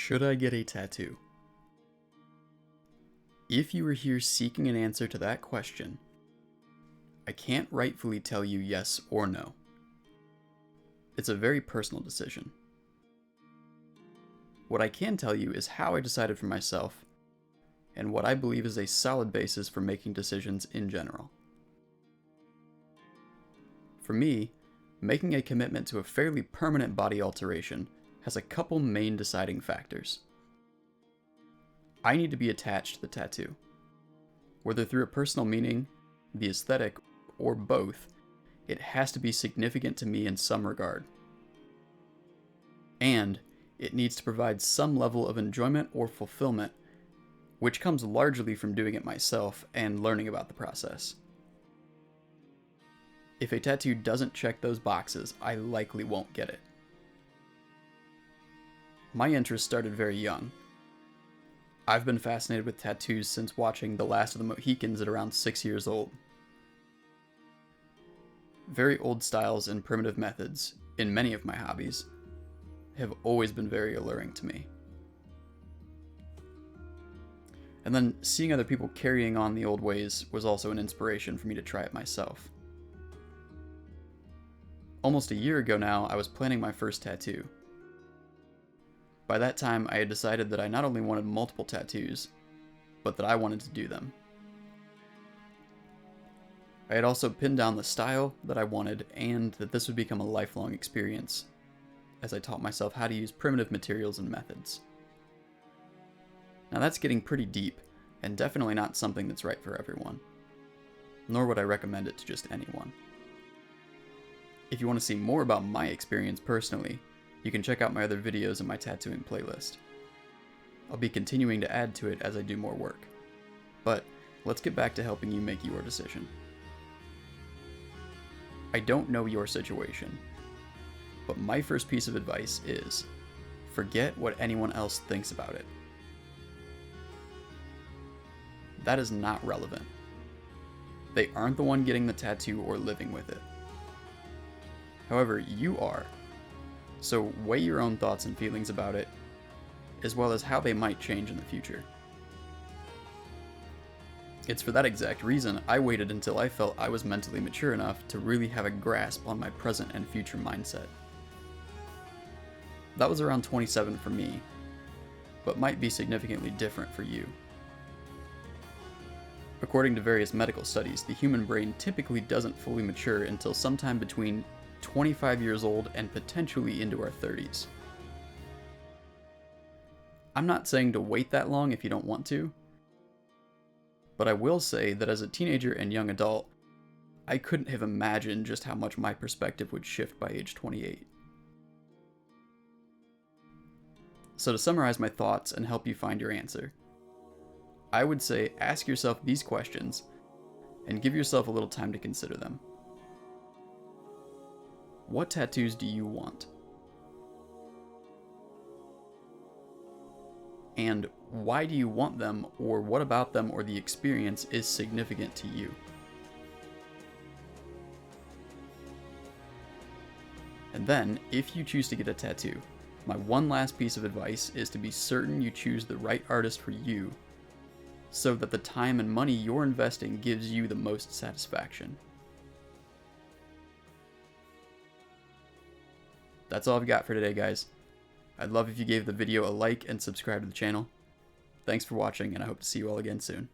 Should I get a tattoo? If you are here seeking an answer to that question, I can't rightfully tell you yes or no. It's a very personal decision. What I can tell you is how I decided for myself, and what I believe is a solid basis for making decisions in general. For me, making a commitment to a fairly permanent body alteration has a couple main deciding factors. I need to be attached to the tattoo. Whether through a personal meaning, the aesthetic, or both, it has to be significant to me in some regard. And it needs to provide some level of enjoyment or fulfillment, which comes largely from doing it myself and learning about the process. If a tattoo doesn't check those boxes, I likely won't get it. My interest started very young. I've been fascinated with tattoos since watching The Last of the Mohicans at around 6 years old. Very old styles and primitive methods, in many of my hobbies, have always been very alluring to me. And then seeing other people carrying on the old ways was also an inspiration for me to try it myself. Almost a year ago now, I was planning my first tattoo. By that time, I had decided that I not only wanted multiple tattoos, but that I wanted to do them. I had also pinned down the style that I wanted and that this would become a lifelong experience, as I taught myself how to use primitive materials and methods. Now that's getting pretty deep, and definitely not something that's right for everyone. Nor would I recommend it to just anyone. If you want to see more about my experience personally, you can check out my other videos in my tattooing playlist. I'll be continuing to add to it as I do more work. But let's get back to helping you make your decision. I don't know your situation, but my first piece of advice is, forget what anyone else thinks about it. That is not relevant. They aren't the one getting the tattoo or living with it. However, you are. So weigh your own thoughts and feelings about it, as well as how they might change in the future. It's for that exact reason I waited until I felt I was mentally mature enough to really have a grasp on my present and future mindset. That was around 27 for me, but might be significantly different for you. According to various medical studies, the human brain typically doesn't fully mature until sometime between 25 years old and potentially into our 30s. I'm not saying to wait that long if you don't want to, but I will say that as a teenager and young adult, I couldn't have imagined just how much my perspective would shift by age 28. So to summarize my thoughts and help you find your answer, I would say ask yourself these questions and give yourself a little time to consider them. What tattoos do you want? And why do you want them, or what about them or the experience is significant to you? And then, if you choose to get a tattoo, my one last piece of advice is to be certain you choose the right artist for you, so that the time and money you're investing gives you the most satisfaction. That's all I've got for today, guys. I'd love if you gave the video a like and subscribe to the channel. Thanks for watching, and I hope to see you all again soon.